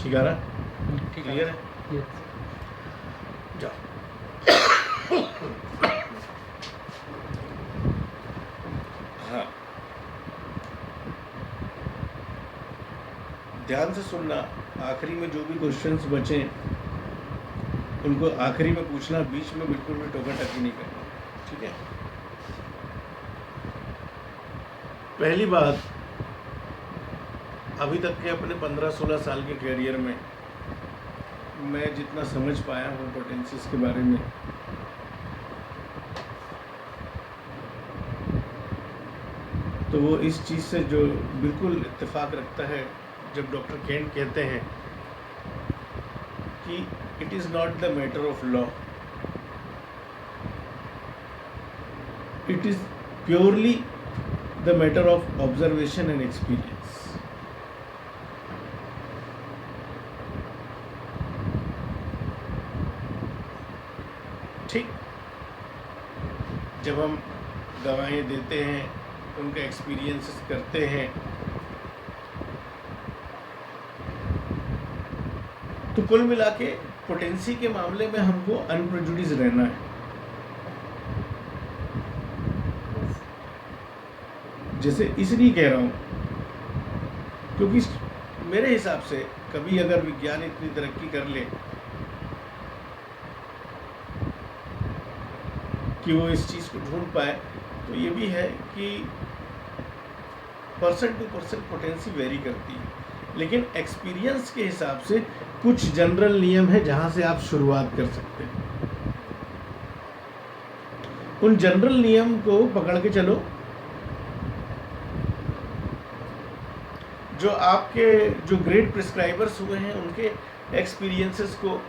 ठीक आ रहा? क्लियर है? Yes. जाओ। हाँ, ध्यान से सुनना। आखिरी में जो भी क्वेश्चंस बचे उनको आखिरी में पूछना, बीच में बिल्कुल भी टोका टकी नहीं करना, ठीक है? पहली बात, अभी तक के अपने 15-16 साल के कैरियर में मैं जितना समझ पाया हूँ पोटेंसीज के बारे में, तो वो इस चीज़ से जो बिल्कुल इत्तेफाक रखता है जब डॉक्टर केंट कहते हैं कि it is not the matter of law, it is purely the matter of observation and experience. ठीक, जब हम दवाएं देते हैं, उनका एक्सपीरियंस करते हैं, तो कुल मिला के पोटेंसी के मामले में हमको अनप्रेजुडिस रहना है। जैसे इसलिए कह रहा हूँ क्योंकि मेरे हिसाब से कभी अगर विज्ञान इतनी तरक्की कर ले कि वो इस चीज़ को ढूंढ पाए, तो ये भी है कि person to person potency vary करती है, लेकिन एक्सपीरियंस के हिसाब से कुछ जनरल नियम है जहां से आप शुरुआत कर सकते हैं। उन जनरल नियम को पकड़ के चलो जो आपके जो ग्रेट प्रिस्क्राइबर्स हुए हैं उनके एक्सपीरियंसेस को,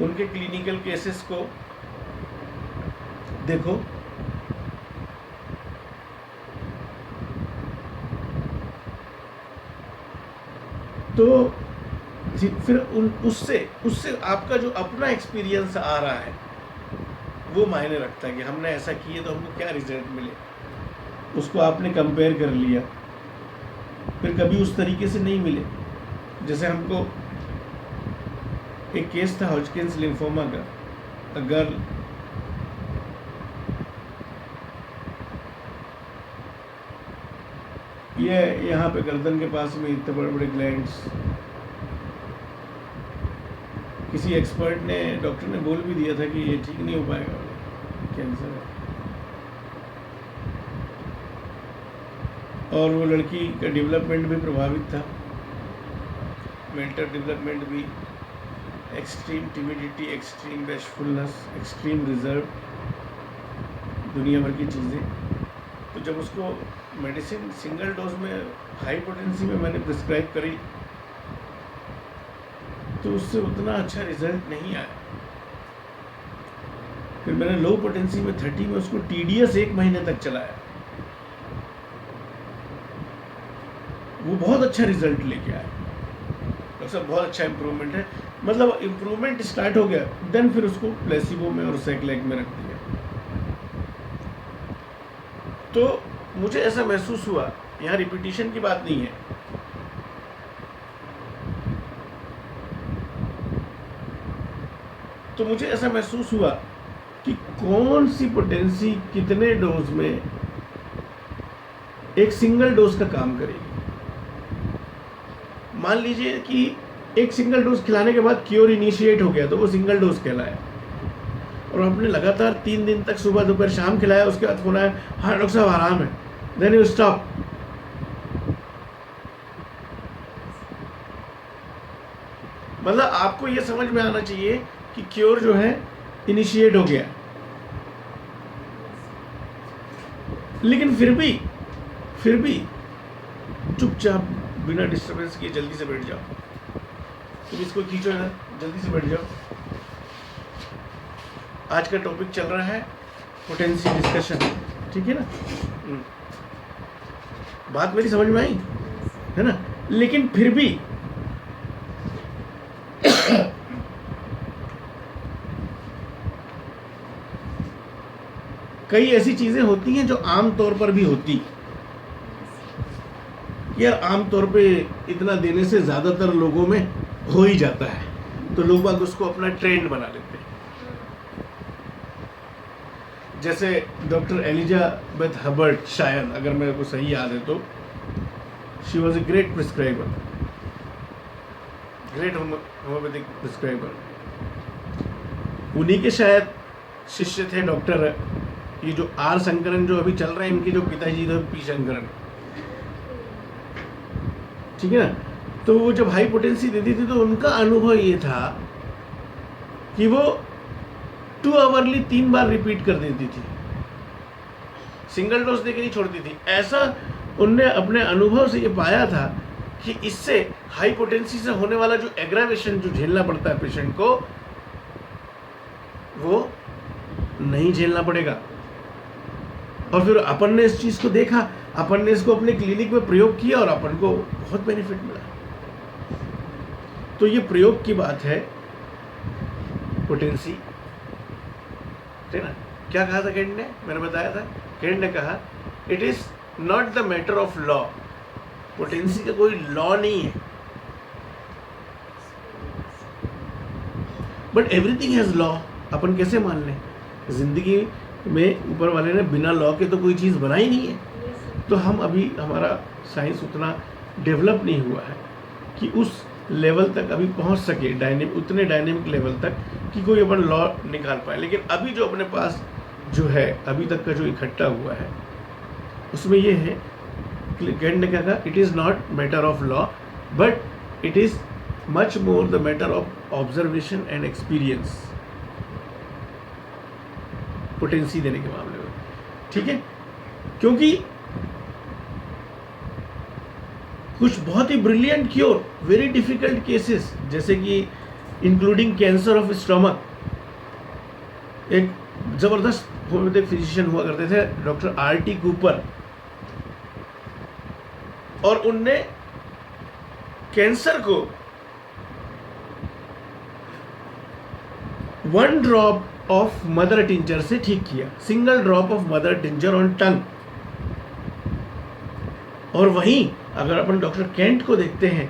उनके क्लिनिकल केसेस को देखो, तो फिर उससे आपका जो अपना एक्सपीरियंस आ रहा है वो मायने रखता है कि हमने ऐसा किया तो हमको क्या रिजल्ट मिले, उसको आपने कंपेयर कर लिया, फिर कभी उस तरीके से नहीं मिले। जैसे हमको एक केस था हॉजकिंस लिम्फोमा का, अ गर्ल, ये यहाँ पे गर्दन के पास में इतने बड़े बड़े ग्लैंड्स, किसी एक्सपर्ट ने, डॉक्टर ने बोल भी दिया था कि ये ठीक नहीं हो पाएगा, कैंसर है। और वो लड़की का डेवलपमेंट भी प्रभावित था, मेंटल डेवलपमेंट भी, extreme timidity, extreme bashfulness, extreme reserve, दुनिया भर की चीज़ें। तो जब उसको मेडिसिन सिंगल डोज में हाई पोटेंसी में मैंने प्रिस्क्राइब करी तो उससे उतना अच्छा रिजल्ट नहीं आया। फिर मैंने लो पोटेंसी में 30 में उसको TDS 1 महीने तक चलाया, वो बहुत अच्छा रिजल्ट लेके आया। डॉक्टर साहब बहुत अच्छा इम्प्रूवमेंट है, मतलब इम्प्रूवमेंट स्टार्ट हो गया, देन फिर उसको प्लेसिबो में और सेकलेग में रख दिया। तो मुझे ऐसा महसूस हुआ, यहाँ रिपीटिशन की बात नहीं है, तो मुझे ऐसा महसूस हुआ कि कौन सी पोटेंसी कितने डोज में एक सिंगल डोज का काम करेगी। मान लीजिए कि एक सिंगल डोज खिलाने के बाद क्योर इनिशिएट हो गया तो वो सिंगल डोज कहलाया, और आपने लगातार 3 दिन तक सुबह दोपहर शाम खिलाया, उसके बाद फोन आया, हाँ डॉक्टर साहब आराम है, देन यू स्टॉप। मतलब आपको ये समझ में आना चाहिए कि क्योर जो है इनिशिएट हो गया, लेकिन फिर भी चुपचाप बिना डिस्टरबेंस किए जल्दी से बैठ जाओ। तुम इसको खींचो इधर, जल्दी से बैठ जाओ। आज का टॉपिक चल रहा है पोटेंसी डिस्कशन, ठीक है ना? बात मेरी समझ में आई है ना? लेकिन फिर भी कई ऐसी चीजें होती हैं जो आम तौर पर भी होती कि कि यार आमतौर पे इतना देने से ज़्यादातर लोगों में हो ही जाता है, तो लोग बाग उसको अपना ट्रेंड बना लेते हैं। जैसे डॉक्टर एलिजाबेथ हर्बर्ट, शायद अगर मेरे को सही याद है तो, she was a great prescriber, great homeopathic prescriber. उन्हीं के शायद शिष्य थे डॉक्टर, ये जो आर शंकरन जो अभी चल रहे हैं, इनके जो पिताजी थे पी शंकरन, ठीक है ना। तो वो जब हाई पोटेंसी देती थी तो उनका अनुभव ये था कि वो 2 आवरली 3 बार रिपीट कर देती थी, सिंगल डोज देके नहीं छोड़ती थी। ऐसा उनने अपने अनुभव से ये पाया था कि इससे हाई पोटेंसी से होने वाला जो एग्रावेशन जो झेलना पड़ता है पेशेंट को, वो नहीं झेलना पड़ेगा। और फिर अपन ने इस चीज को देखा, अपन ने इसको अपने क्लिनिक में प्रयोग किया और अपन को बहुत बेनिफिट मिला। तो ये प्रयोग की बात है, पोटेंसी, ठीक ना। क्या कहा था केंट ने, मैंने बताया था, केंट ने कहा it is not the matter of law, potency का कोई लॉ नहीं है, बट एवरीथिंग हैज लॉ। अपन कैसे मान लें, जिंदगी में ऊपर वाले ने बिना लॉ के तो कोई चीज़ बनाई नहीं है। तो हम अभी, हमारा साइंस उतना डेवलप नहीं हुआ है कि उस लेवल तक अभी पहुंच सके, उतने डायनेमिक लेवल तक कि कोई अपन लॉ निकाल पाए। लेकिन अभी जो अपने पास जो है, अभी तक का जो इकट्ठा हुआ है, उसमें ये है, केंट ने क्या कहा, it is not matter of law but it is much more the matter of observation and experience, potency देने के मामले में, ठीक है। क्योंकि कुछ बहुत ही brilliant cure, very difficult cases, जैसे कि इंक्लूडिंग कैंसर ऑफ स्टमक, एक जबरदस्त होम्योपैथिक फिजिशियन हुआ करते थे डॉक्टर आर.टी. कूपर, और उनने कैंसर को 1 ड्रॉप ऑफ मदर टिंचर से ठीक किया, single drop of mother tincture on टंग। और वहीं अगर अपन डॉक्टर केंट को देखते हैं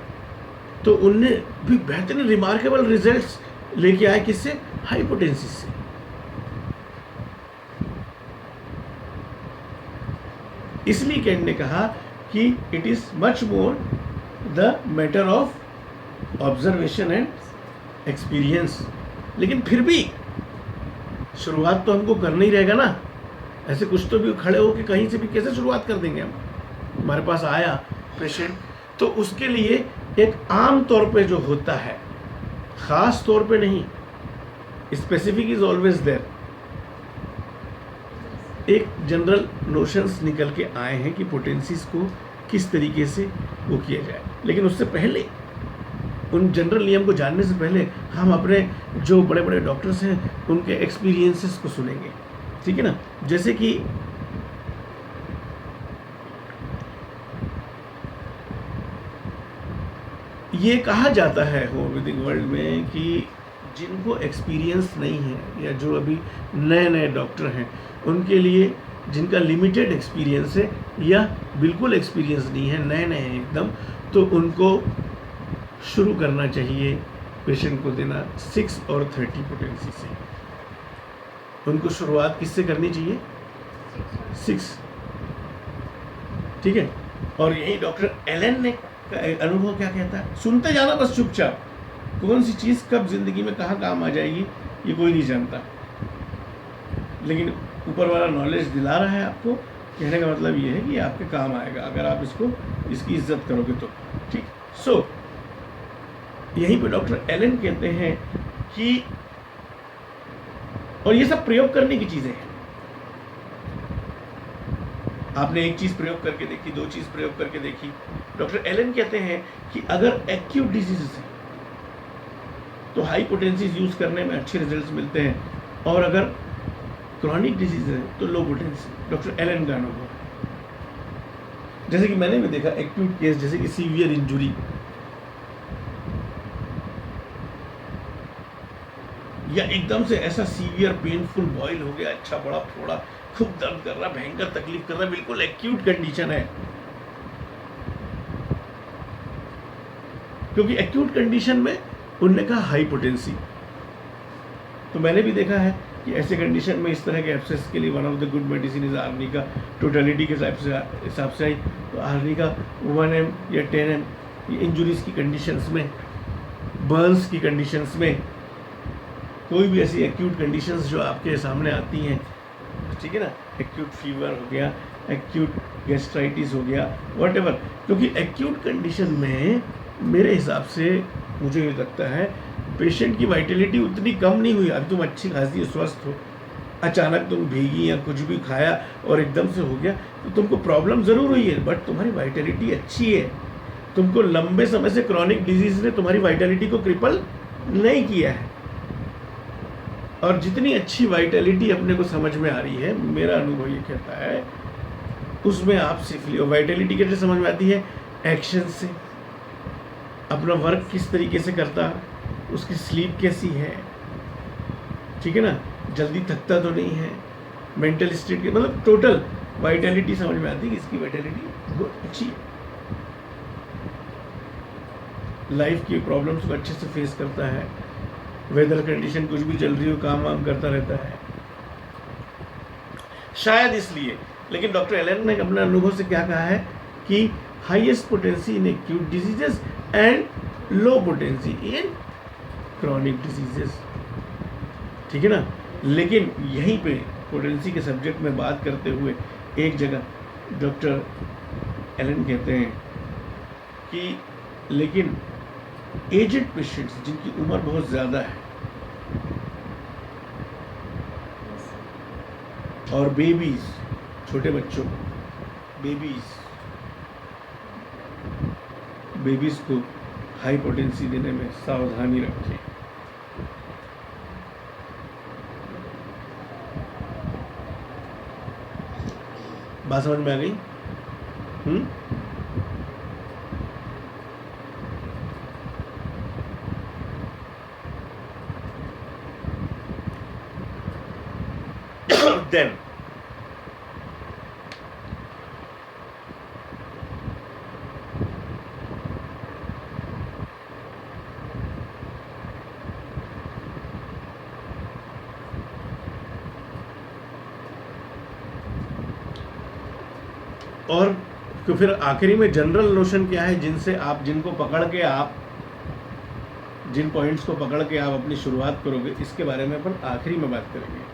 तो उनने भी बेहतरीन रिमार्केबल रिजल्ट्स लेके आए, किससे, हाई पोटेंसी से। इसलिए केंट ने कहा कि it is much more the matter of observation and experience. लेकिन फिर भी शुरुआत तो हमको करना ही रहेगा ना, ऐसे कुछ तो भी खड़े हो कि कहीं से भी कैसे शुरुआत कर देंगे हम। हमारे पास आया पेशेंट, तो उसके लिए एक आम तौर पे जो होता है, खास तौर पे नहीं, स्पेसिफिक इज ऑलवेज देयर, एक जनरल नोशंस निकल के आए हैं कि पोटेंसीज को किस तरीके से वो किया जाए। लेकिन उससे पहले, उन जनरल नियम को जानने से पहले, हम अपने जो बड़े बड़े डॉक्टर्स हैं उनके एक्सपीरियंसेस को सुनेंगे, ठीक है ना। जैसे कि ये कहा जाता है होम्योपैथिक वर्ल्ड में कि जिनको एक्सपीरियंस नहीं है या जो अभी नए नए डॉक्टर हैं, उनके लिए जिनका लिमिटेड एक्सपीरियंस है या बिल्कुल एक्सपीरियंस नहीं है, नए नए हैं एकदम, तो उनको शुरू करना चाहिए पेशेंट को देना 6 और 30 पोटेंसी से। उनको शुरुआत किससे करनी चाहिए, 6, ठीक है। और यही डॉक्टर एलन ने अनुभव क्या कहता है, सुनते जाना बस चुपचाप, कौन सी चीज़ कब जिंदगी में कहाँ काम आ जाएगी ये कोई नहीं जानता, लेकिन ऊपर वाला नॉलेज दिला रहा है आपको। कहने का मतलब ये है कि आपके काम आएगा अगर आप इसकी इज्जत करोगे तो, ठीक। सो यहीं पे डॉक्टर एलन कहते हैं कि, और ये सब प्रयोग करने की चीज़ें हैं, आपने एक चीज़ प्रयोग करके देखी, 2 चीज़ प्रयोग करके देखी। डॉक्टर एलन कहते हैं कि अगर एक्यूट डिजीज है तो हाई पोटेंसीज यूज़ करने में अच्छे रिजल्ट्स मिलते हैं, और अगर क्रॉनिक डिजीज है तो लो पोटेंसी। डॉक्टर एलन का अनुभव है। जैसे कि मैंने भी देखा एक्यूट केस, जैसे कि सीवियर इंजुरी या एकदम से ऐसा सीवियर पेनफुल बॉयल हो गया, अच्छा बड़ा फोड़ा, खूब दर्द कर रहा, भयंकर तकलीफ कर रहा, बिल्कुल एक्यूट कंडीशन है, क्योंकि एक्यूट कंडीशन में उनने कहा हाई पोटेंसी। तो मैंने भी देखा है कि ऐसे कंडीशन में इस तरह के एब्सेस के लिए one of the good medicine is arnica. Totality के हिसाब से आई तो आर्निका 1 ml या 10 ml इंजुरीज की कंडीशंस में, बर्न्स की कंडीशंस में, कोई भी ऐसी एक्यूट कंडीशंस जो आपके सामने आती हैं, ठीक है ना, एक्यूट फीवर हो गया, एक्यूट गैस्ट्राइटिस हो गया, व्हाटएवर। क्योंकि एक्यूट कंडीशन में मेरे हिसाब से मुझे ये लगता है पेशेंट की वाइटलिटी उतनी कम नहीं हुई। अब तुम अच्छी खासी स्वस्थ हो, अचानक तुम भीगी या कुछ भी खाया और एकदम से हो गया तो तुमको प्रॉब्लम ज़रूर हुई है, बट तुम्हारी वाइटलिटी अच्छी है। तुमको लंबे समय से क्रॉनिक डिजीज ने तुम्हारी वाइटलिटी को क्रिपल नहीं किया है। और जितनी अच्छी वाइटलिटी अपने को समझ में आ रही है, मेरा अनुभव ये कहता है, उसमें आप सीख लियो। वाइटलिटी कैसे समझ में आती है? एक्शन से, अपना वर्क किस तरीके से करता है, उसकी स्लीप कैसी है, ठीक है ना, जल्दी थकता तो नहीं है, मेंटल स्टेट की, मतलब टोटल वाइटलिटी समझ में आती है कि इसकी वाइटलिटी बहुत अच्छी है, लाइफ की प्रॉब्लम्स को अच्छे से फेस करता है, वेदर कंडीशन कुछ भी चल रही हो काम वाम करता रहता है, शायद इसलिए। लेकिन डॉक्टर एलन ने अपने अनुभव से क्या कहा है कि highest potency in acute diseases and low potency in chronic diseases, ठीक है ना। लेकिन यहीं पे पोटेंसी के सब्जेक्ट में बात करते हुए एक जगह डॉक्टर एलन कहते हैं कि लेकिन एजेड पेशेंट्स जिनकी उम्र बहुत ज़्यादा है और बेबीज, छोटे बच्चों, बेबीज को हाई पोटेंसी देने में सावधानी रखें। बात समझ में आ गई? Then और तो फिर आखिरी में जनरल नोशन क्या है जिनसे आप, जिनको पकड़ के आप, जिन पॉइंट्स को पकड़ के आप अपनी शुरुआत करोगे, इसके बारे में अपन आखिरी में बात करेंगे।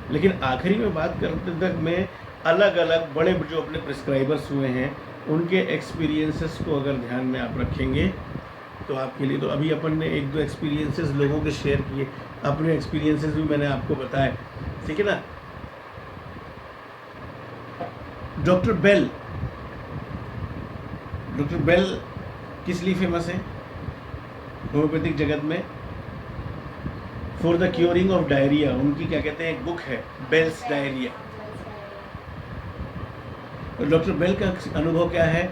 लेकिन आखिरी में बात करते तक में अलग अलग बड़े जो अपने प्रिस्क्राइबर्स हुए हैं उनके एक्सपीरियंसेस को अगर ध्यान में आप रखेंगे तो आपके लिए, तो अभी अपन ने 1-2 एक्सपीरियंसेस लोगों के शेयर किए, अपने एक्सपीरियंसेस भी मैंने आपको बताए, ठीक है ना। डॉक्टर बेल किस लिए फेमस है होम्योपैथिक जगत में? For the curing of diarrhoea. उनकी क्या कहते हैं, एक बुक है बेल्स डायरिया। डॉक्टर बेल का अनुभव क्या है?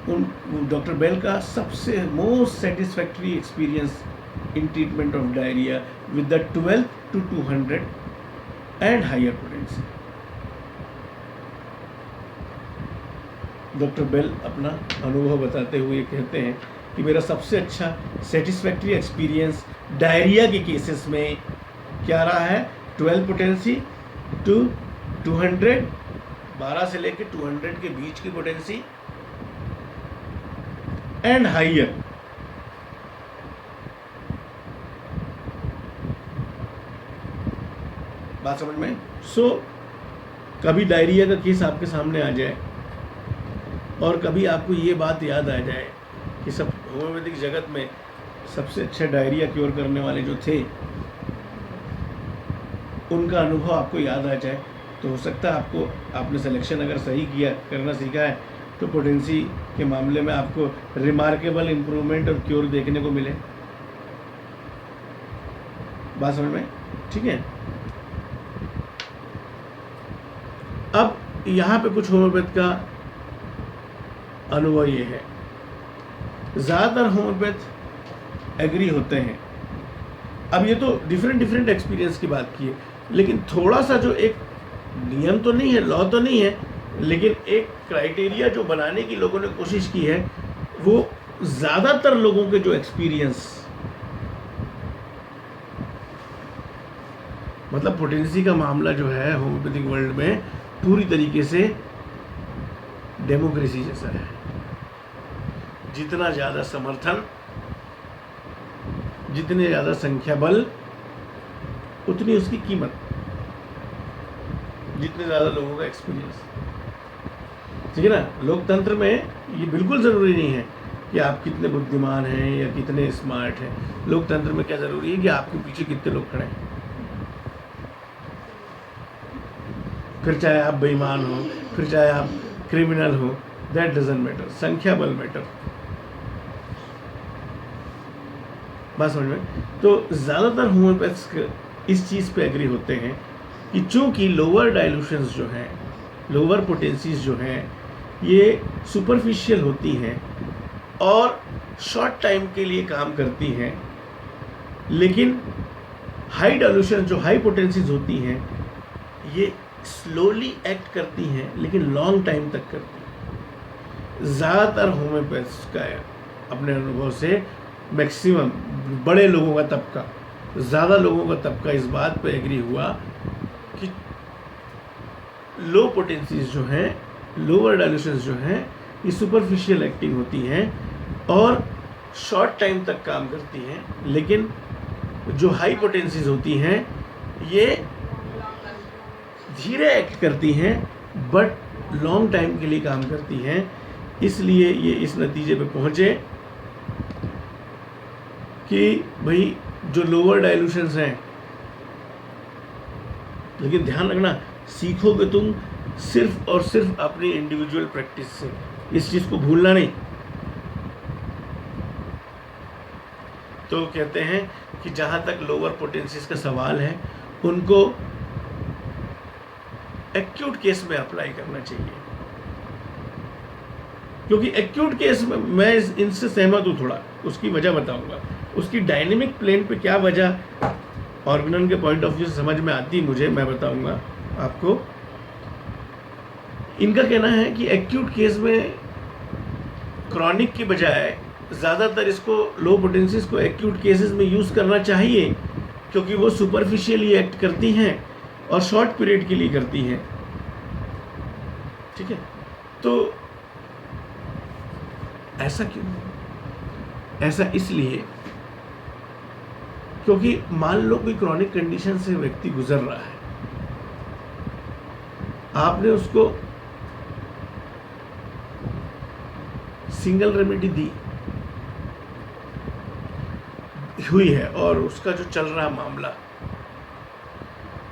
डॉक्टर बेल का सबसे most satisfactory experience in treatment of diarrhoea with the 12 to 200 and higher potency. Doctor Bell अपना अनुभव बताते हुए कहते हैं कि मेरा सबसे अच्छा सेटिस्फैक्टरी एक्सपीरियंस डायरिया के केसेस में क्या रहा है? 12 पोटेंसी टू 200, 12 से लेकर 200 के बीच की पोटेंसी एंड हाइयर। बात समझ में? कभी डायरिया का केस आपके सामने आ जाए और कभी आपको ये बात याद आ जाए कि सब होम्योपैथिक जगत में सबसे अच्छे डायरिया क्योर करने वाले जो थे उनका अनुभव आपको याद आ जाए, तो हो सकता है आपको, आपने सिलेक्शन अगर सही किया, करना सीखा है, तो पोटेंसी के मामले में आपको रिमार्केबल इम्प्रूवमेंट और क्योर देखने को मिले। बात समझ में? ठीक है। अब यहाँ पे कुछ होम्योपैथ का अनुभव ये है, ज़्यादातर होम्योपैथ एग्री होते हैं। अब ये तो डिफरेंट एक्सपीरियंस की बात की है, लेकिन थोड़ा सा जो एक नियम तो नहीं है, लॉ तो नहीं है, लेकिन एक क्राइटेरिया जो बनाने की लोगों ने कोशिश की है वो ज़्यादातर लोगों के जो एक्सपीरियंस, मतलब पोटेंसी का मामला जो है होम्योपैथिक वर्ल्ड में पूरी तरीके से डेमोक्रेसी जैसा है। जितना ज़्यादा समर्थन, जितने ज़्यादा संख्या बल, उतनी उसकी कीमत, जितने ज़्यादा लोगों का एक्सपीरियंस। ठीक है ना। लोकतंत्र में ये बिल्कुल ज़रूरी नहीं है कि आप कितने बुद्धिमान हैं या कितने स्मार्ट हैं। लोकतंत्र में क्या ज़रूरी है कि आपके पीछे कितने लोग खड़े हैं। फिर चाहे आप बेईमान हो, फिर चाहे आप क्रिमिनल हो, दैट डजंट मैटर, संख्या बल मैटर। बात समझ में। तो ज़्यादातर होम्योपैथ्स इस चीज़ पे एग्री होते हैं कि चूंकि लोअर डाइल्यूशंस जो हैं, लोअर पोटेंसीज जो हैं, ये सुपरफिशियल होती हैं और शॉर्ट टाइम के लिए काम करती हैं, लेकिन हाई डाइल्यूशन जो हाई पोटेंसीज होती हैं ये स्लोली एक्ट करती हैं लेकिन लॉन्ग टाइम तक करती हैं। ज़्यादातर होम्योपैथ्स का अपने अनुभव से मैक्सिमम बड़े लोगों का तबका, ज़्यादा लोगों का तबका इस बात पे एग्री हुआ कि लो पोटेंसीज जो हैं, लोअर डाइल्यूशंस जो हैं, ये सुपरफिशियल एक्टिंग होती हैं और शॉर्ट टाइम तक काम करती हैं, लेकिन जो हाई पोटेंसीज होती हैं ये धीरे एक्ट करती हैं बट लॉन्ग टाइम के लिए काम करती हैं। इसलिए ये इस नतीजे पे पहुँचे कि भाई जो लोअर डाइल्यूशंस हैं, लेकिन ध्यान रखना सीखोगे तुम सिर्फ और सिर्फ अपनी इंडिविजुअल प्रैक्टिस से, इस चीज़ को भूलना नहीं। तो कहते हैं कि जहाँ तक लोअर पोटेंसीज का सवाल है उनको एक्यूट केस में अप्लाई करना चाहिए, क्योंकि एक्यूट केस में मैं इनसे सहमत हूँ थोड़ा, उसकी वजह बताऊंगा। उसकी डायनेमिक प्लेन पे क्या वजह ऑर्गेनन के पॉइंट ऑफ व्यू से समझ में आती मुझे, मैं बताऊंगा आपको। इनका कहना है कि एक्यूट केस में क्रॉनिक की बजाय ज़्यादातर इसको लो पोटेंसीज को एक्यूट केसेस में यूज़ करना चाहिए, क्योंकि वो सुपरफिशियली एक्ट करती हैं और शॉर्ट पीरियड के लिए करती हैं। ठीक है। तो ऐसा क्यों? ऐसा इसलिए क्योंकि मान लो कोई क्रॉनिक कंडीशन से व्यक्ति गुजर रहा है, आपने उसको सिंगल रेमेडी दी हुई है और उसका जो चल रहा मामला,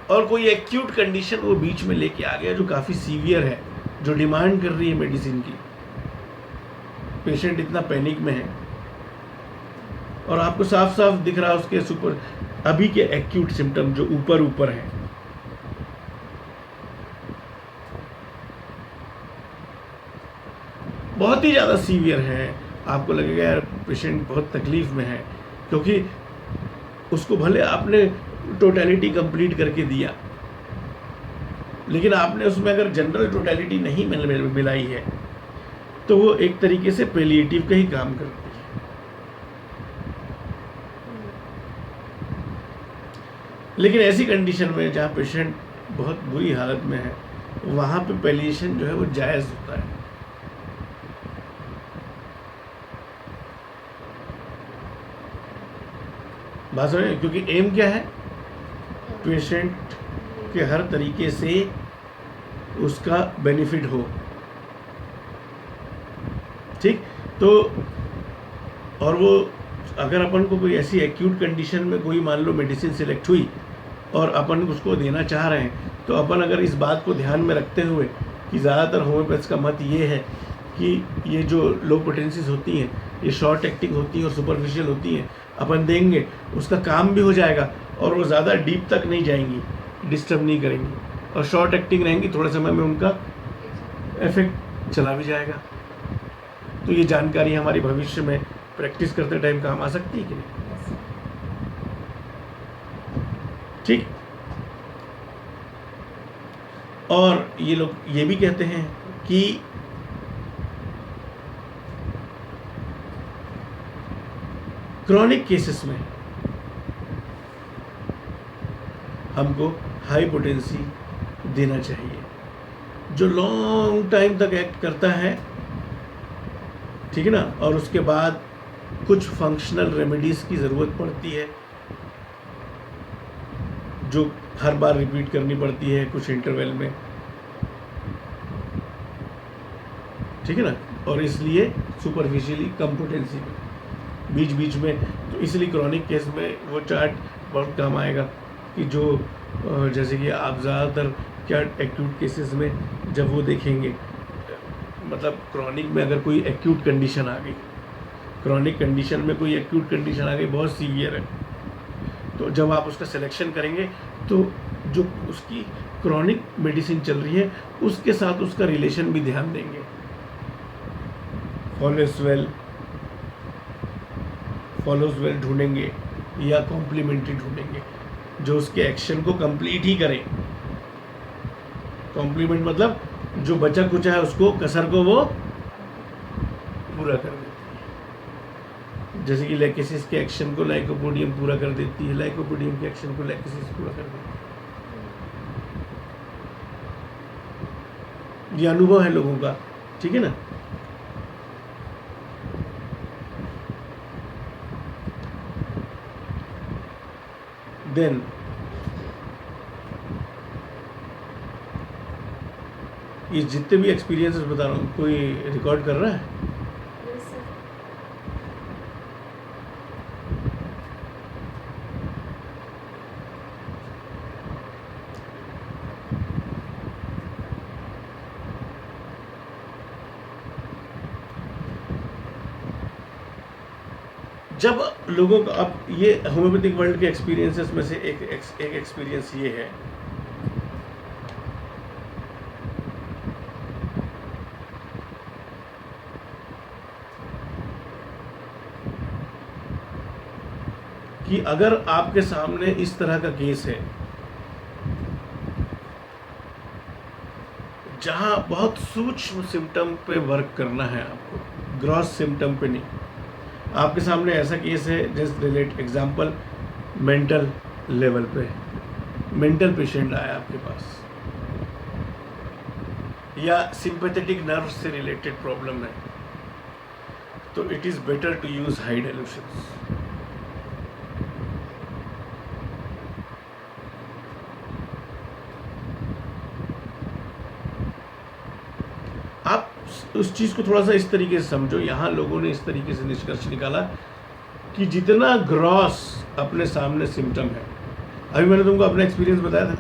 और कोई एक्यूट कंडीशन वो बीच में लेके आ गया जो काफ़ी सीवियर है, जो डिमांड कर रही है मेडिसिन की, पेशेंट इतना पैनिक में है और आपको साफ साफ दिख रहा है उसके सुपर अभी के एक्यूट सिम्टम जो ऊपर ऊपर हैं, बहुत ही ज़्यादा सीवियर हैं। आपको लगेगा यार पेशेंट बहुत तकलीफ में है, क्योंकि उसको भले आपने टोटलिटी कंप्लीट करके दिया, लेकिन आपने उसमें अगर जनरल टोटलिटी नहीं मिलाई है तो वो एक तरीके से पैलिएटिव का ही काम करती है। लेकिन ऐसी कंडीशन में जहाँ पेशेंट बहुत बुरी हालत में है, वहाँ पे पैलिएशन जो है वो जायज़ होता है। बात समझे? क्योंकि एम क्या है? पेशेंट के हर तरीके से उसका बेनिफिट हो। ठीक। तो और वो अगर अपन को कोई ऐसी एक्यूट कंडीशन में कोई मान लो मेडिसिन सिलेक्ट हुई और अपन उसको देना चाह रहे हैं, तो अपन अगर इस बात को ध्यान में रखते हुए कि ज़्यादातर होम्योपैथ्स का मत ये है कि ये जो लो पोटेंसीज होती हैं ये शॉर्ट एक्टिंग होती हैं और सुपरफिशियल होती हैं, अपन देंगे उसका काम भी हो जाएगा और वो ज़्यादा डीप तक नहीं जाएंगी, डिस्टर्ब नहीं करेंगी, और शॉर्ट एक्टिंग रहेंगी, थोड़े समय में उनका इफेक्ट चला भी जाएगा। तो ये जानकारी हमारी भविष्य में प्रैक्टिस करते टाइम काम आ सकती है कि नहीं? ठीक। और ये लोग ये भी कहते हैं कि क्रॉनिक केसेस में हमको हाइपोटेंसी देना चाहिए, जो लॉन्ग टाइम तक एक्ट करता है, ठीक है ना, और उसके बाद कुछ फंक्शनल रेमेडीज़ की ज़रूरत पड़ती है जो हर बार रिपीट करनी पड़ती है कुछ इंटरवल में, ठीक है ना, और इसलिए सुपरफिशियली कम पोटेंसी में बीच बीच में, तो इसलिए क्रॉनिक केस में वो चार्ट बहुत काम आएगा कि जो जैसे कि आप ज़्यादातर क्या एक्यूट केसेस में जब वो देखेंगे, मतलब क्रॉनिक में अगर कोई एक्यूट कंडीशन आ गई, क्रॉनिक कंडीशन में कोई एक्यूट कंडीशन आ गई बहुत सीवियर है, तो जब आप उसका सिलेक्शन करेंगे तो जो उसकी क्रॉनिक मेडिसिन चल रही है उसके साथ उसका रिलेशन भी ध्यान देंगे। फॉलोज वेल ढूंढेंगे या कॉम्प्लीमेंट्री ढूंढेंगे जो उसके एक्शन को कंप्लीट ही करें। कॉम्प्लीमेंट मतलब जो बचा कुचा है उसको, कसर को वो पूरा कर देती है। जैसे कि लैकेसिस के एक्शन को लाइकोपोडियम पूरा कर देती है, लाइकोपोडियम के एक्शन को लैकेसिस पूरा कर देती है। ये अनुभव है लोगों का, ठीक है ना। देन ये जितने भी एक्सपीरियंसेस बता रहा हूँ, कोई रिकॉर्ड कर रहा है? जब लोगों का, अब ये होम्योपैथिक वर्ल्ड के एक्सपीरियंसेस में से एक एक्सपीरियंस ये है कि अगर आपके सामने इस तरह का केस है जहां बहुत सूक्ष्म सिम्टम पे वर्क करना है आपको, ग्रॉस सिम्टम पे नहीं। आपके सामने ऐसा केस है जैसे रिलेट एग्जांपल मेंटल लेवल पे, मेंटल पेशेंट आया आपके पास या सिंपैथेटिक नर्व से रिलेटेड प्रॉब्लम है, तो it is better to use high dilutions. आप उस चीज़ को थोड़ा सा इस तरीके से समझो। यहाँ लोगों ने इस तरीके से निष्कर्ष निकाला कि जितना ग्रॉस अपने सामने सिम्टम है, अभी मैंने तुमको अपना एक्सपीरियंस बताया था,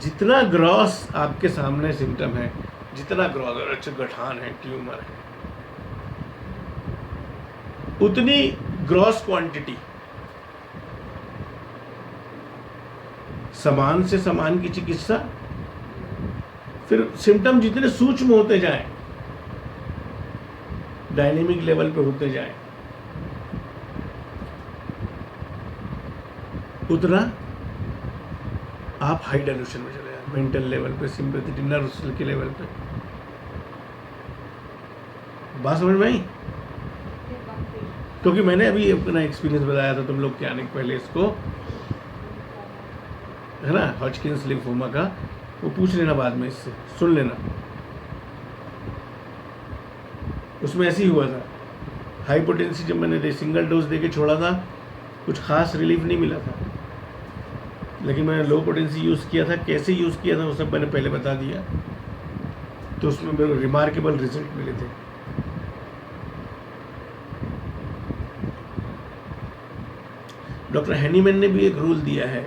जितना ग्रॉस आपके सामने सिम्टम है, जितना ग्रॉस, अच्छा गठान है, ट्यूमर है, उतनी ग्रॉस क्वांटिटी समान से समान की चिकित्सा, फिर सिम्टम जितने सूक्ष्म होते जाएं, डायनेमिक लेवल पे होते जाएं, उतना आप हाई डाइल्यूशन में चले जाए, मेंटल लेवल पे, सिंपैथेटिक नर्व के लेवल पे। बात समझ में आई? क्योंकि मैंने अभी अपना एक्सपीरियंस बताया था तुम लोग के आने के पहले, इसको है ना, हॉजकिंस लिम्फोमा का, वो पूछ लेना बाद में, इससे सुन लेना। उसमें ऐसे ही हुआ था, हाइपोटेंसी जब मैंने सिंगल डोज देके छोड़ा था, कुछ खास रिलीफ नहीं मिला था, लेकिन मैंने लो पोटेंसी यूज़ किया था। कैसे यूज़ किया था वो सब मैंने पहले बता दिया, तो उसमें मेरे को रिमार्केबल रिजल्ट मिले थे। डॉक्टर हैनीमैन ने भी एक रूल दिया है,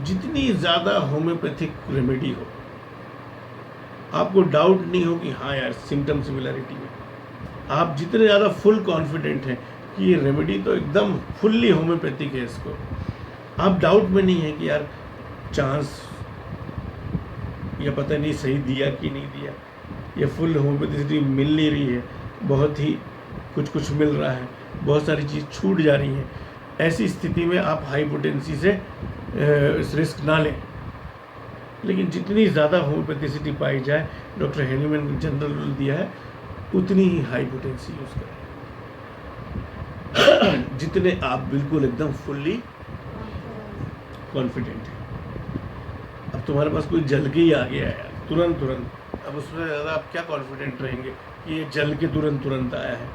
जितनी ज़्यादा होम्योपैथिक रेमेडी हो, आपको डाउट नहीं हो कि हाँ यार सिम्टम सिमिलरिटी है, आप जितने ज़्यादा फुल कॉन्फिडेंट हैं कि ये रेमेडी तो एकदम फुल्ली होम्योपैथिक है, इसको आप डाउट में नहीं है कि यार चांस या पता नहीं सही दिया कि नहीं दिया, या फुल होम्योपैथिसिटी मिल नहीं रही है, बहुत ही कुछ मिल रहा है, बहुत सारी चीज़ छूट जा रही है, ऐसी स्थिति में आप हाई पोटेंसी से रिस्क ना लें। लेकिन जितनी ज़्यादा होम्योपैथिसिटी पाई जाए, डॉक्टर हैनीमैन ने जनरल रूल दिया है, उतनी ही हाई पोटेंसी यूज़ करें। जितने आप बिल्कुल एकदम फुल्ली कॉन्फिडेंट हैं। अब तुम्हारे पास कोई जल के ही आ गया है तुरंत, अब उसमें ज़्यादा आप क्या कॉन्फिडेंट रहेंगे कि ये जल के तुरंत आया है।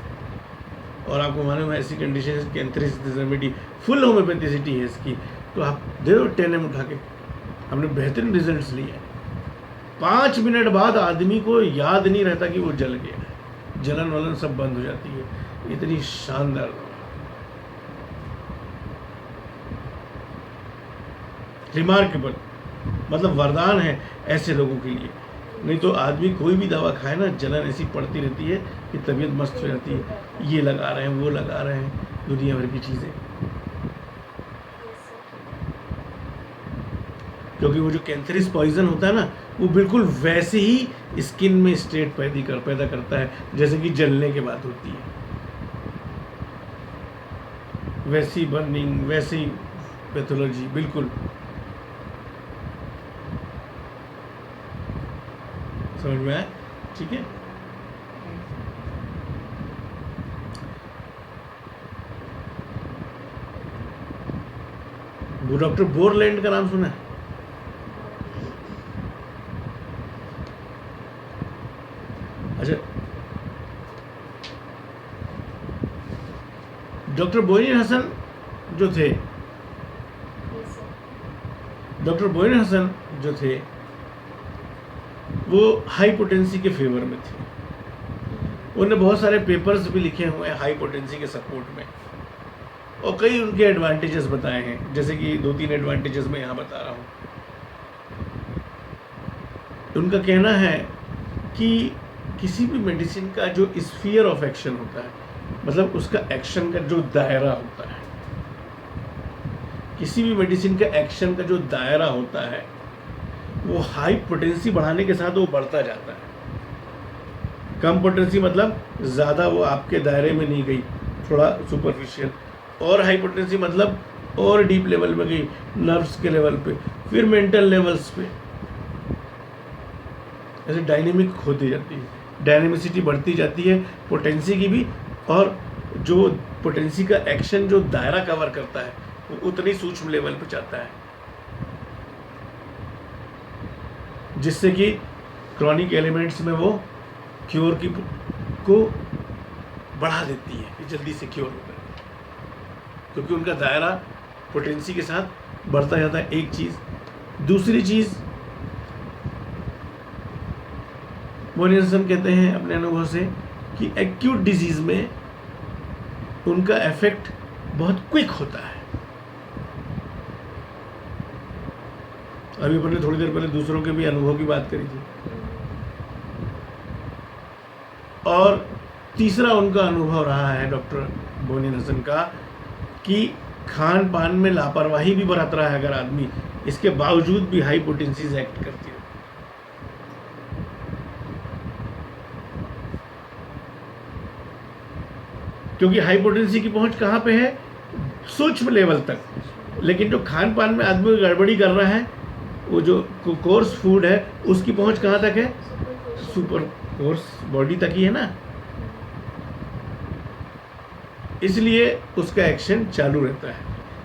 और आपको मालूम है ऐसी कंडीशन कैंथरिस रेमेडी फुल होम्योपैथिसिटी है इसकी, तो आप दे दो 10 ml उठा के। हमने बेहतरीन रिजल्ट्स लिए हैं। 5 मिनट बाद आदमी को याद नहीं रहता कि वो जल गया है, जलन वलन सब बंद हो जाती है। इतनी शानदार दवा, रिमार्केबल, मतलब वरदान है ऐसे लोगों के लिए। नहीं तो आदमी कोई भी दवा खाए ना, जलन ऐसी पड़ती रहती है कि तबीयत मस्त हो जाती है। ये लगा रहे हैं, वो लगा रहे हैं, दुनिया भर की चीज़ें। क्योंकि वो जो कैंथरिस पॉइजन होता है ना, वो बिल्कुल वैसे ही स्किन में स्टेट पैदा करता है जैसे कि जलने के बाद होती है। वैसी बर्निंग, वैसी पैथोलॉजी, बिल्कुल समझ में आया? ठीक है। वो डॉक्टर बोरलैंड का नाम सुना है? अच्छा, डॉक्टर बोइन हसन जो थे, डॉक्टर बोइन हसन जो थे वो हाई पोटेंसी के फेवर में थे। उन्होंने बहुत सारे पेपर्स भी लिखे हुए हैं हाई पोटेंसी के सपोर्ट में, और कई उनके एडवांटेजेस बताए हैं, जैसे कि 2-3 एडवांटेजेस मैं यहाँ बता रहा हूँ। उनका कहना है कि किसी भी मेडिसिन का जो स्फीयर ऑफ एक्शन होता है, मतलब उसका एक्शन का जो दायरा होता है, किसी भी मेडिसिन का एक्शन का जो दायरा होता है वो हाई पोटेंसी बढ़ाने के साथ वो बढ़ता जाता है। कम पोटेंसी मतलब ज़्यादा वो आपके दायरे में नहीं गई, थोड़ा सुपरफिशियल, और हाई पोटेंसी मतलब और डीप लेवल में गई, नर्व्स के लेवल पे, फिर मेंटल लेवल्स पे, ऐसे डायनेमिक होती जाती है, डायनेमिसिटी बढ़ती जाती है पोटेंसी की भी, और जो पोटेंसी का एक्शन जो दायरा कवर करता है वो उतनी सूक्ष्म लेवल पे जाता है, जिससे कि क्रॉनिक एलिमेंट्स में वो क्योर को बढ़ा देती है कि जल्दी से क्योर हो जाए, क्योंकि उनका दायरा पोटेंसी के साथ बढ़ता जाता है। एक चीज़। दूसरी चीज़, मोनियसन कहते हैं अपने अनुभव से कि एक्यूट डिजीज़ में उनका इफेक्ट बहुत क्विक होता है। अभी अपने थोड़ी देर पहले दूसरों के भी अनुभव की बात करी थी। और तीसरा उनका अनुभव रहा है डॉक्टर बोनिन हसन का कि खान पान में लापरवाही भी बरत रहा है अगर आदमी, इसके बावजूद भी हाई पोटेंसीज एक्ट करती है। क्योंकि हाई पोटेंसी की पहुंच कहाँ पे है? सूक्ष्म लेवल तक। लेकिन जो खान पान में आदमी गड़बड़ी कर रहा है, वो जो कोर्स फूड है, उसकी पहुंच कहाँ तक है? सुपर कोर्स बॉडी तक ही है ना, इसलिए उसका एक्शन चालू रहता है।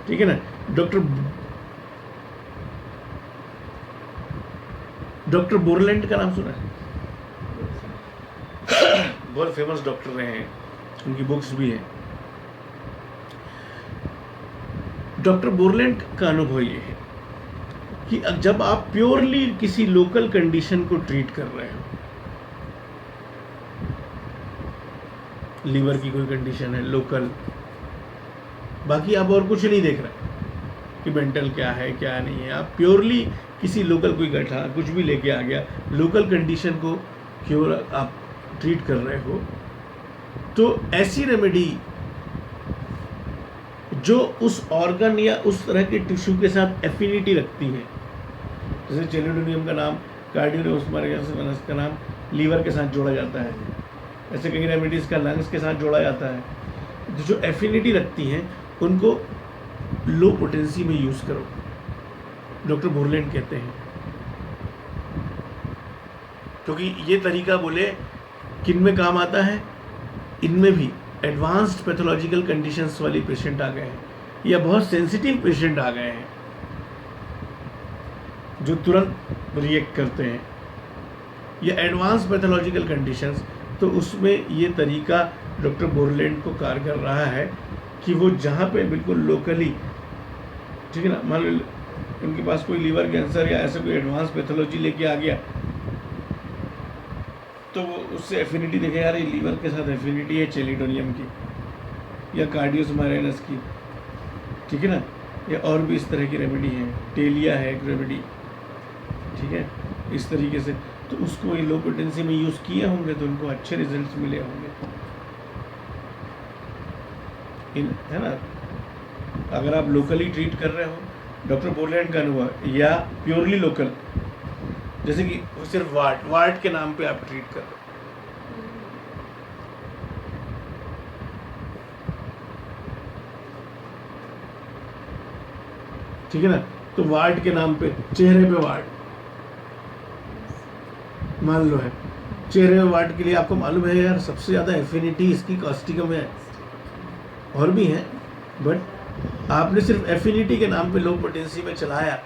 ठीक है ना। डॉक्टर बोरलैंड का नाम सुना है? बहुत फेमस डॉक्टर रहे हैं, उनकी बुक्स भी हैं। डॉक्टर बोरलैंड का अनुभव ये है कि जब आप प्योरली किसी लोकल कंडीशन को ट्रीट कर रहे हो, लीवर की कोई कंडीशन है लोकल, बाकी आप और कुछ नहीं देख रहे कि मेंटल क्या है क्या नहीं है, आप प्योरली किसी लोकल कोई गठा कुछ भी लेके आ गया, लोकल कंडीशन को क्योर आप ट्रीट कर रहे हो, तो ऐसी रेमेडी जो उस ऑर्गन या उस तरह के टिश्यू के साथ एफिनिटी रखती है, जैसे चेलिडोनियम का नाम कार्डियोनेफ्रॉस का नाम लीवर के साथ जोड़ा जाता है, ऐसे कई रेमेडीज़ का लंग्स के साथ जोड़ा जाता है। जो एफिनिटी रखती हैं उनको लो पोटेंसी में यूज़ करो, डॉक्टर बोरलैंड कहते हैं। क्योंकि ये तरीका बोले किन में काम आता है, इनमें भी एडवांस्ड पैथोलॉजिकल कंडीशंस वाली पेशेंट आ गए हैं या बहुत सेंसिटिव पेशेंट आ गए हैं जो तुरंत रिएक्ट करते हैं, या एडवांस पैथोलॉजिकल कंडीशंस, तो उसमें ये तरीका डॉक्टर बोरलैंड को कारगर रहा है कि वो जहाँ पे बिल्कुल लोकली, ठीक है ना, मान लो उनके पास कोई लीवर कैंसर या ऐसा कोई एडवांस पैथोलॉजी लेके आ गया, तो वो उससे एफिनिटी देखे, यार ये लीवर के साथ एफिनिटी है चेलिडोनियम की या कार्डियोसमाइनस की, ठीक है ना, या और भी इस तरह की रेमेडी है, टेलिया है एक रेमेडी, ठीक है, इस तरीके से, तो उसको ये लो पोटेंसी में यूज़ किए होंगे तो उनको अच्छे रिजल्ट्स मिले होंगे, है ना। अगर आप लोकली ट्रीट कर रहे हो, डॉक्टर बोरलैंड का अनुभव, या प्योरली लोकल, जैसे कि सिर्फ वार्ड के नाम पे आप ट्रीट कर रहे हो, ठीक है ना, तो वार्ड के नाम पे, चेहरे पे वार्ड मान लो है, चेहरे पे वार्ड के लिए आपको मालूम है यार सबसे ज़्यादा एफिनिटी इसकी कॉस्टिकम है, और भी हैं, बट आपने सिर्फ एफिनिटी के नाम पे लो पोटेंसी में चलाया,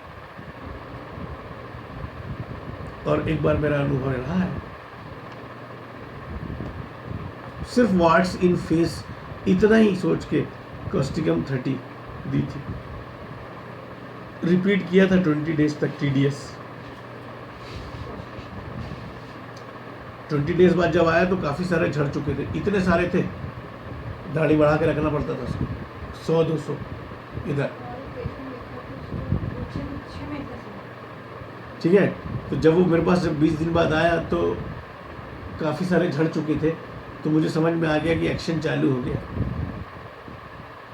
और एक बार मेरा अनुभव रहा है, सिर्फ वार्ड्स इन फेस इतना ही सोच के कॉस्टिकम 30 दी थी, रिपीट किया था 20 डेज तक TDS। 20 डेज बाद जब आया तो काफ़ी सारे झड़ चुके थे, इतने सारे थे, दाढ़ी बढ़ा के रखना पड़ता था उसको, 100-200 इधर, ठीक है। तो जब वो मेरे पास जब 20 दिन बाद आया तो काफ़ी सारे झड़ चुके थे, तो मुझे समझ में आ गया कि एक्शन चालू हो गया,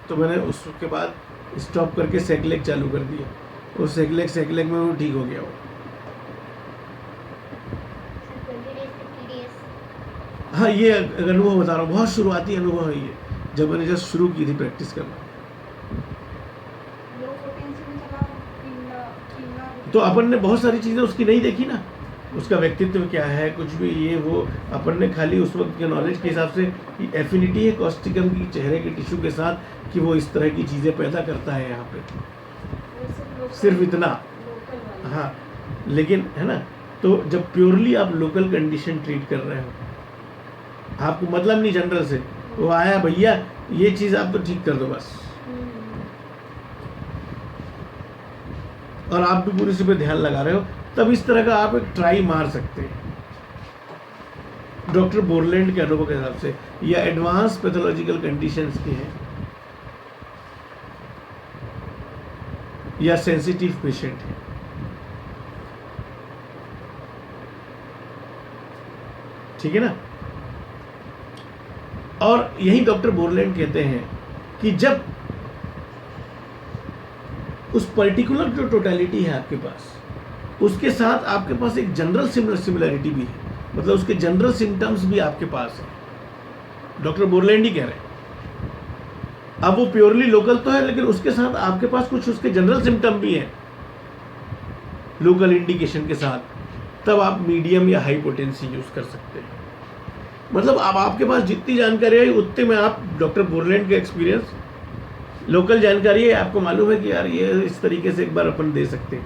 तो मैंने उसके बाद स्टॉप करके सेकलेक चालू कर दिया, और सेकलेक में वो ठीक हो गया वो। हाँ, ये अनुभव बता रहा हूँ, बहुत शुरुआती अनुभव है ये, जब मैंने जस्ट शुरू की थी प्रैक्टिस करना। तो अपन ने बहुत सारी चीज़ें उसकी नहीं देखी ना, उसका व्यक्तित्व क्या है, कुछ भी ये वो, अपन ने खाली उस वक्त के नॉलेज के हिसाब से कि एफिनिटी है कॉस्टिकम की चेहरे के टिश्यू के साथ, कि वो इस तरह की चीज़ें पैदा करता है यहाँ पे, सिर्फ इतना। हाँ, लेकिन है ना, तो जब प्योरली आप लोकल कंडीशन ट्रीट कर रहे हो, आपको मतलब नहीं जनरल से, वो आया भैया ये चीज़ आप तो ठीक कर दो बस, और आप भी पूरी इसी पे ध्यान लगा रहे हो, तब इस तरह का आप एक ट्राई मार सकते हैं डॉक्टर बोरलैंड के अनुभव के हिसाब से, या एडवांस पैथोलॉजिकल कंडीशंस की है, या सेंसिटिव पेशेंट है, ठीक है ना। और यही डॉक्टर बोरलैंड कहते हैं कि जब उस पर्टिकुलर जो टोटलिटी है आपके पास, उसके साथ आपके पास एक जनरल सिमिलरिटी भी है, मतलब उसके जनरल सिम्टम्स भी आपके पास है, डॉक्टर बोरलैंड ही कह रहे हैं। अब वो प्योरली लोकल तो है, लेकिन उसके साथ आपके पास कुछ उसके जनरल सिम्टम भी हैं लोकल इंडिकेशन के साथ, तब आप मीडियम या हाई पोटेंसी यूज़ कर सकते हैं। मतलब अब आपके पास जितनी जानकारी है उतने में आप डॉक्टर बोरलैंड का एक्सपीरियंस, लोकल जानकारी है, आपको मालूम है कि यार ये इस तरीके से एक बार अपन दे सकते हैं,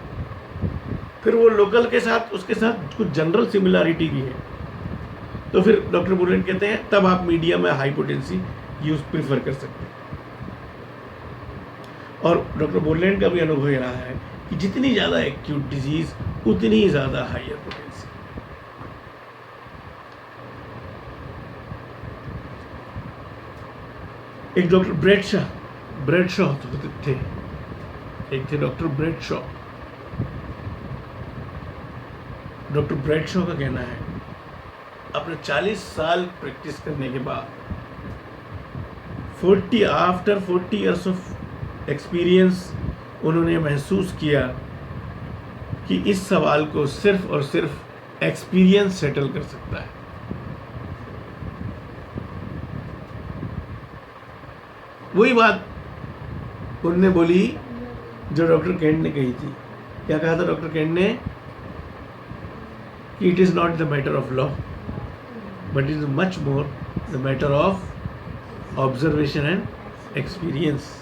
फिर वो लोकल के साथ उसके साथ कुछ जनरल सिमिलरिटी भी है, तो फिर डॉक्टर बोरलैंड कहते हैं तब आप मीडियम या हाई पोटेंसी यूज प्रीफर कर सकते हैं। और डॉक्टर बोरलैंड का भी अनुभव ये रहा है कि जितनी ज़्यादा एक्यूट डिजीज उतनी ही ज़्यादा हायर पोटेंसी। एक डॉक्टर ब्रेडशॉ थे, एक थे डॉक्टर ब्रेडशॉ। डॉक्टर ब्रेडशॉ का कहना है अपने 40 साल प्रैक्टिस करने के बाद, आफ्टर 40 इयर्स ऑफ एक्सपीरियंस, उन्होंने महसूस किया कि इस सवाल को सिर्फ और सिर्फ एक्सपीरियंस सेटल कर सकता है। वही बात उन्होंने बोली जो डॉक्टर केंट ने कही थी। क्या कहा था डॉक्टर केंट ने? कि it is not the matter of law but it is much more the matter of observation and experience.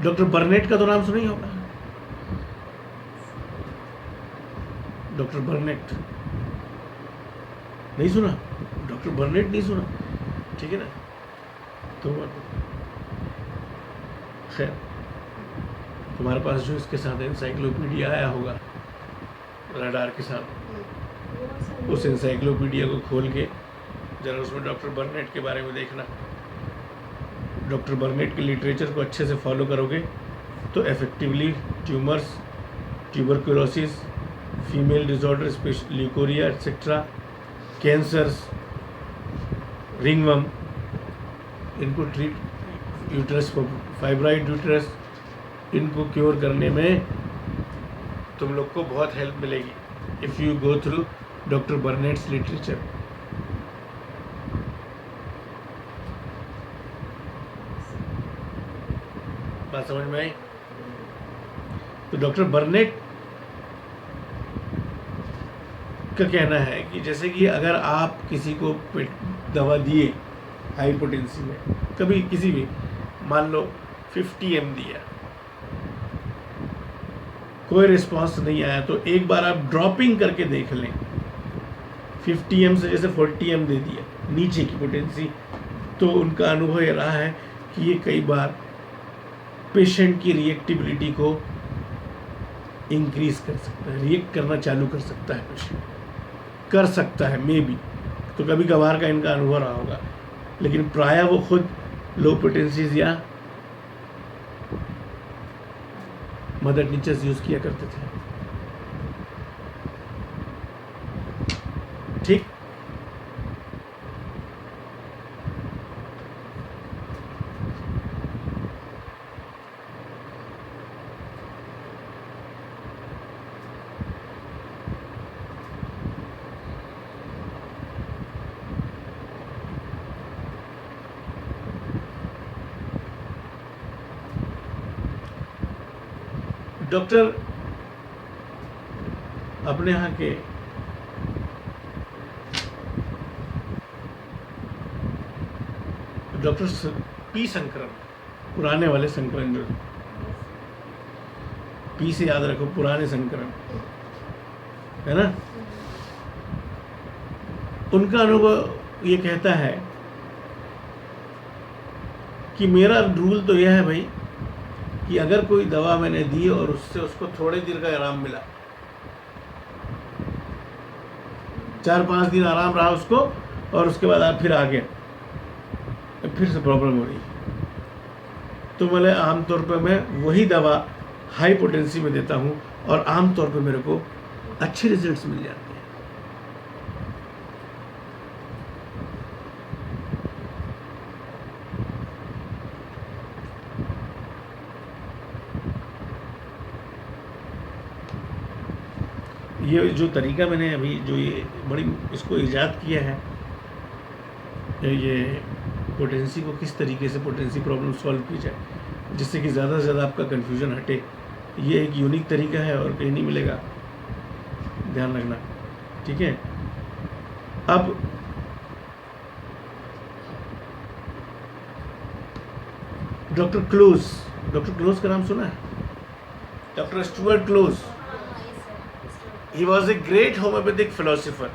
Doctor बर्नेट का तो नाम सुना ही होगा। डॉक्टर बर्नेट नहीं सुना? डॉक्टर बर्नेट नहीं सुना, ठीक है ना? तो खैर, तुम्हारे पास जो इसके साथ एनसाइक्लोपीडिया आया होगा रडार के साथ, उस एनसाइक्लोपीडिया को खोल के जरा उसमें डॉक्टर बर्नेट के बारे में देखना। डॉक्टर बर्नेट के लिटरेचर को अच्छे से फॉलो करोगे तो effectively tumours, tuberculosis, female disorder special leucorrhoea etcetera, cancers, ringworm, इनको ट्रीट, यूट्रस फाइब्राइड यूट्रस, इनको क्योर करने में तुम लोग को बहुत हेल्प मिलेगी if you go through doctor Burnett's literature. बात समझ में आई? तो डॉक्टर बर्नेट का कहना है कि जैसे कि अगर आप किसी को दवा दिए हाइपोटेंसी में, कभी किसी भी, मान लो 50 mg दिया, कोई रिस्पांस नहीं आया, तो एक बार आप ड्रॉपिंग करके देख लें। 50 mg से जैसे 40 mg दे दिया नीचे की पोटेंसी, तो उनका अनुभव ये रहा है कि ये कई बार पेशेंट की रिएक्टिबिलिटी को इंक्रीज कर सकता है, रिएक्ट करना चालू कर सकता है, पेशेंट कर सकता है मे बी। तो कभी कभार का इनका अनुभव रहा होगा, लेकिन प्रायः वो खुद लो पोटेंसीज या मदर टीचर्स यूज़ किया करते थे। ठीक, डॉक्टर अपने यहाँ के डॉक्टर पी शंकरन, पुराने वाले शंकरन, जो पी से याद रखो, पुराने शंकरन है ना, उनका अनुभव ये कहता है कि मेरा रूल तो यह है भाई कि अगर कोई दवा मैंने दी और उससे उसको थोड़े देर का आराम मिला, 4-5 दिन आराम रहा उसको, और उसके बाद आप फिर आ गए, फिर से प्रॉब्लम हो रही है, तो मैं आमतौर पर मैं वही दवा हाई पोटेंसी में देता हूँ और आमतौर पर मेरे को अच्छे रिजल्ट्स मिल जाते हैं। ये जो तरीका मैंने अभी जो ये बड़ी इसको ईजाद किया है, ये पोटेंसी को किस तरीके से पोटेंसी प्रॉब्लम सॉल्व की जाए जिससे कि ज़्यादा से ज़्यादा आपका कन्फ्यूजन हटे, ये एक यूनिक तरीका है और कहीं नहीं मिलेगा, ध्यान रखना, ठीक है। अब डॉक्टर क्लोज का नाम सुना है? Doctor Stuart close, he was a great homeopathic philosopher.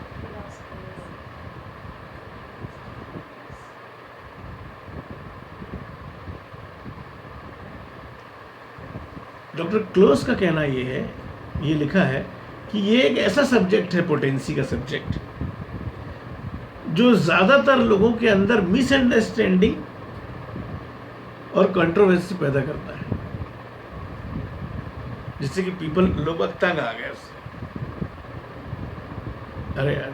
Doctor close का कहना ये है, ये लिखा है कि ये एक ऐसा सब्जेक्ट है, पोटेंसी का सब्जेक्ट, जो ज़्यादातर लोगों के अंदर मिसअंडरस्टैंडिंग और कंट्रोवर्सी पैदा करता है, जिससे कि लोग तंग आ गए उससे। अरे यार,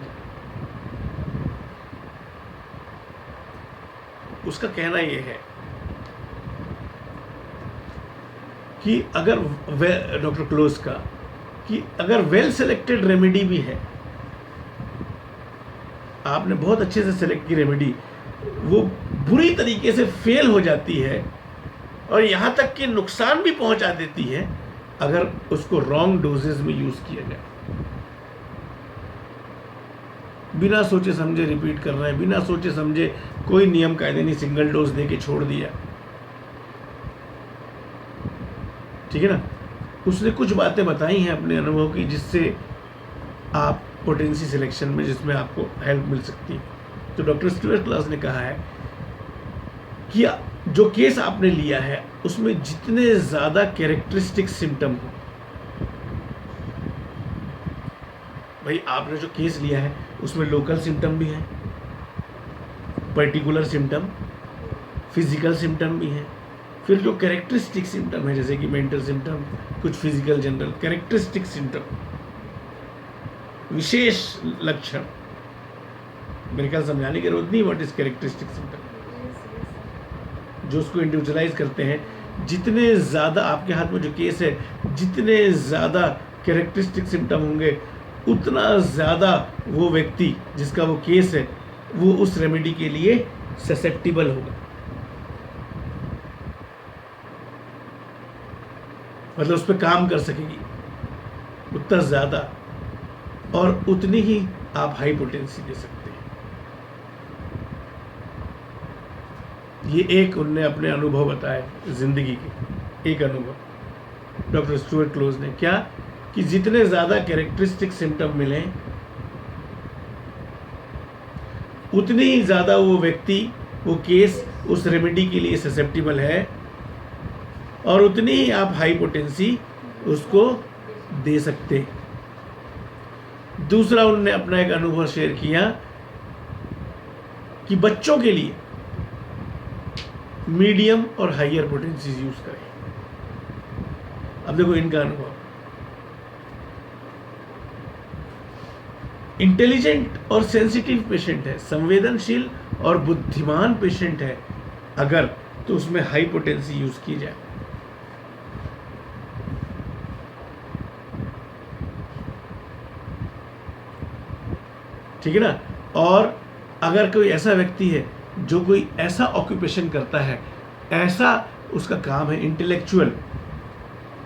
उसका कहना ये है कि अगर डॉक्टर क्लोज का कि अगर वेल सेलेक्टेड रेमेडी भी है, आपने बहुत अच्छे से सेलेक्ट की रेमेडी, वो बुरी तरीके से फेल हो जाती है और यहाँ तक कि नुकसान भी पहुँचा देती है अगर उसको रॉन्ग डोजेज में यूज़ किया जाए। बिना सोचे समझे रिपीट कर रहे हैं, बिना सोचे समझे कोई नियम कायदे नहीं, सिंगल डोज दे के छोड़ दिया, ठीक है ना। उसने कुछ बातें बताई हैं अपने अनुभव की जिससे आप पोटेंसी सिलेक्शन में, जिसमें आपको हेल्प मिल सकती है। तो डॉक्टर स्टुअर्ट क्लॉस ने कहा है कि जो केस आपने लिया है उसमें जितने ज़्यादा कैरेक्टरिस्टिक सिम्टम हो, भाई आपने जो केस लिया है उसमें लोकल सिम्टम भी हैं, पर्टिकुलर सिम्टम, फिजिकल सिम्टम भी हैं, फिर जो कैरेक्टरिस्टिक सिम्टम है जैसे कि मेंटल सिम्टम, कुछ फिजिकल जनरल कैरेक्टरिस्टिक सिम्टम, विशेष लक्षण, मेरे ख्याल समझाने की जरूरत नहीं व्हाट इज कैरेक्टरिस्टिक सिम्टम, जो उसको इंडिविजुअलाइज करते हैं। जितने ज़्यादा आपके हाथ में जो केस है, जितने ज़्यादा कैरेक्टरिस्टिक सिम्टम होंगे उतना ज़्यादा वो व्यक्ति जिसका वो केस है वो उस रेमेडी के लिए ससेप्टिबल होगा, मतलब उस पर काम कर सकेगी उतना ज़्यादा, और उतनी ही आप हाई पोटेंसी दे सकते हैं। ये एक उनने अपने अनुभव बताए जिंदगी के, एक अनुभव डॉक्टर स्टुअर्ट क्लोज ने, क्या कि जितने ज़्यादा कैरेक्टरिस्टिक सिम्टम मिलें उतनी ही ज़्यादा वो व्यक्ति, वो केस उस रेमेडी के लिए ससेप्टिबल है और उतनी ही आप हाई पोटेंसी उसको दे सकते हैं। दूसरा उन्होंने अपना एक अनुभव शेयर किया कि बच्चों के लिए मीडियम और हाइयर पोटेंसीज यूज करें। अब देखो इनका अनुभव, इंटेलिजेंट और सेंसिटिव पेशेंट है, संवेदनशील और बुद्धिमान पेशेंट है अगर, तो उसमें हाई पोटेंसी यूज की जाए। ठीक है ना। और अगर कोई ऐसा व्यक्ति है जो कोई ऐसा ऑक्यूपेशन करता है, ऐसा उसका काम है इंटेलेक्चुअल,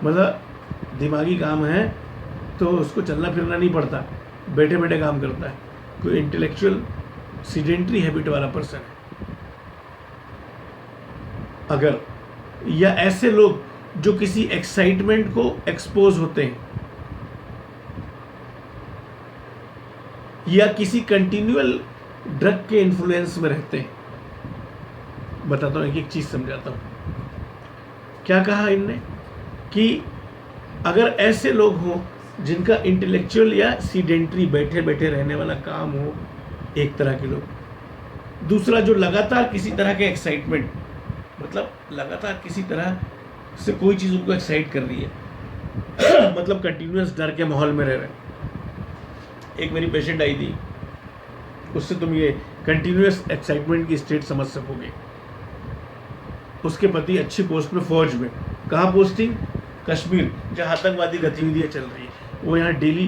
मतलब दिमागी काम है, तो उसको चलना फिरना नहीं पड़ता, बैठे बैठे काम करता है, कोई इंटेलेक्चुअल सीडेंट्री हैबिट वाला पर्सन है अगर, या ऐसे लोग जो किसी एक्साइटमेंट को एक्सपोज होते हैं या किसी कंटिन्यूअल ड्रग के इन्फ्लुएंस में रहते हैं। बताता हूँ, एक चीज़ समझाता हूँ। क्या कहा इनने कि अगर ऐसे लोग हों जिनका इंटेलेक्चुअल या सीडेंट्री बैठे बैठे रहने वाला काम हो, एक तरह के लोग, दूसरा जो लगातार किसी तरह के एक्साइटमेंट, मतलब लगातार किसी तरह से कोई चीज़ उनको एक्साइट कर रही है मतलब कंटिन्यूअस डर के माहौल में रह रहे हैं। एक मेरी पेशेंट आई थी, उससे तुम ये कंटिन्यूअस एक्साइटमेंट की स्टेट समझ सकोगे। उसके पति अच्छी पोस्ट में, फौज में, कहाँ पोस्टिंग, कश्मीर, जहाँ आतंकवादी गतिविधियाँ चल रही है, वो यहाँ डेली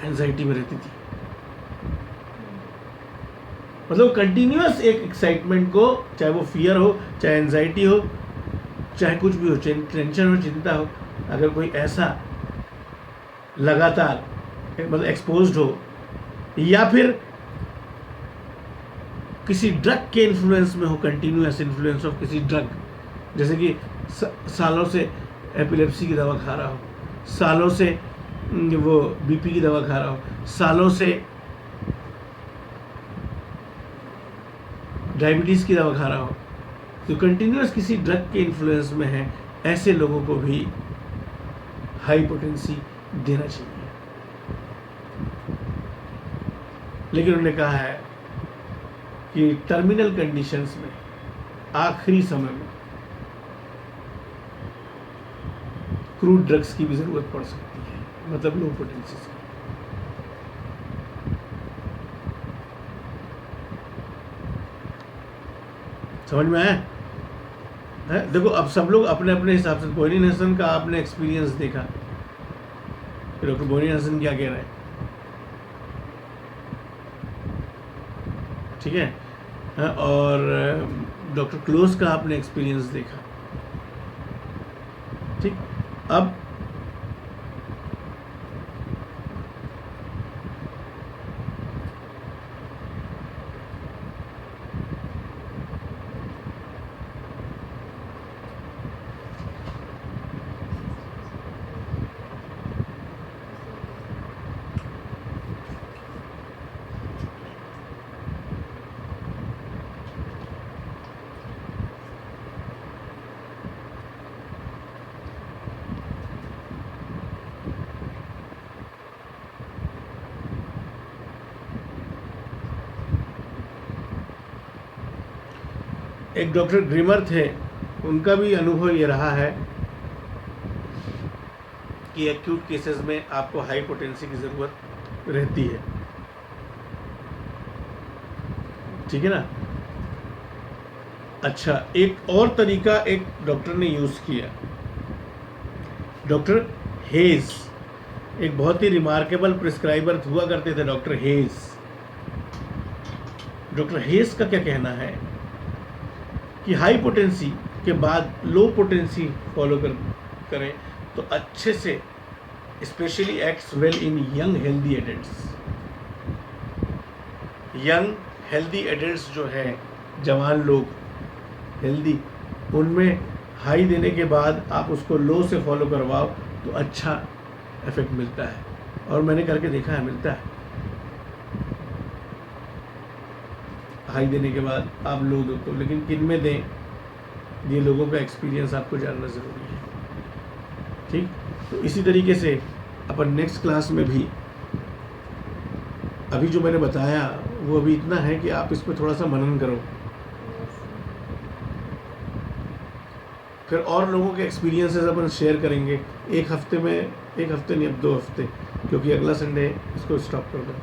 एंजाइटी में रहती थी। मतलब कंटिन्यूअस एक एक्साइटमेंट को, चाहे वो फियर हो, चाहे एंजाइटी हो, चाहे कुछ भी हो, चाहे टेंशन हो, चिंता हो, अगर कोई ऐसा लगातार मतलब एक्सपोज्ड हो या फिर किसी ड्रग के इन्फ्लुएंस में हो, कंटिन्यूअस इन्फ्लुएंस ऑफ किसी ड्रग, जैसे कि सालों से एपिलेप्सी की दवा खा रहा हो, सालों से वो बीपी की दवा खा रहा हो, सालों से डायबिटीज़ की दवा खा रहा हो, तो कंटिन्यूअस किसी ड्रग के इन्फ्लुएंस में है, ऐसे लोगों को भी हाई पोटेंसी देना चाहिए। लेकिन उन्होंने कहा है कि टर्मिनल कंडीशंस में, आखिरी समय में क्रूड ड्रग्स की भी ज़रूरत पड़ सकती है, मतलब लो पोटेंसी से। समझ में आया है? देखो अब सब लोग अपने अपने हिसाब से, बोनी हसन का आपने एक्सपीरियंस देखा, डॉक्टर बोनी हसन क्या कह रहे हैं, ठीक है, और डॉक्टर क्लोज का आपने एक्सपीरियंस देखा, ठीक। अब एक डॉक्टर ग्रीमर थे, उनका भी अनुभव ये रहा है कि एक्यूट केसेस में आपको हाई पोटेंसी की ज़रूरत रहती है, ठीक है ना। अच्छा, एक और तरीका एक डॉक्टर ने यूज़ किया, डॉक्टर हेज, एक बहुत ही रिमार्केबल प्रिस्क्राइबर हुआ करते थे डॉक्टर हेज। डॉक्टर हेज का क्या कहना है कि हाई पोटेंसी के बाद लो पोटेंसी फॉलो करें तो अच्छे से, specially acts well in young healthy adults. Young healthy adults जो है, जवान लोग हेल्दी, उनमें हाई देने के बाद आप उसको लो से फॉलो करवाओ तो अच्छा इफेक्ट मिलता है, और मैंने करके देखा है, मिलता है। हाई देने के बाद आप लो दो तो, लेकिन किन में दें, ये लोगों का एक्सपीरियंस आपको जानना ज़रूरी है, ठीक। तो इसी तरीके से अपन नेक्स्ट क्लास में भी, अभी जो मैंने बताया वो अभी इतना है कि आप इस पर थोड़ा सा मनन करो, फिर और लोगों के एक्सपीरियंसेस अपन शेयर करेंगे एक हफ्ते में, एक हफ्ते नहीं, अब 2 हफ्ते, क्योंकि अगला संडे इसको स्टॉप कर दो।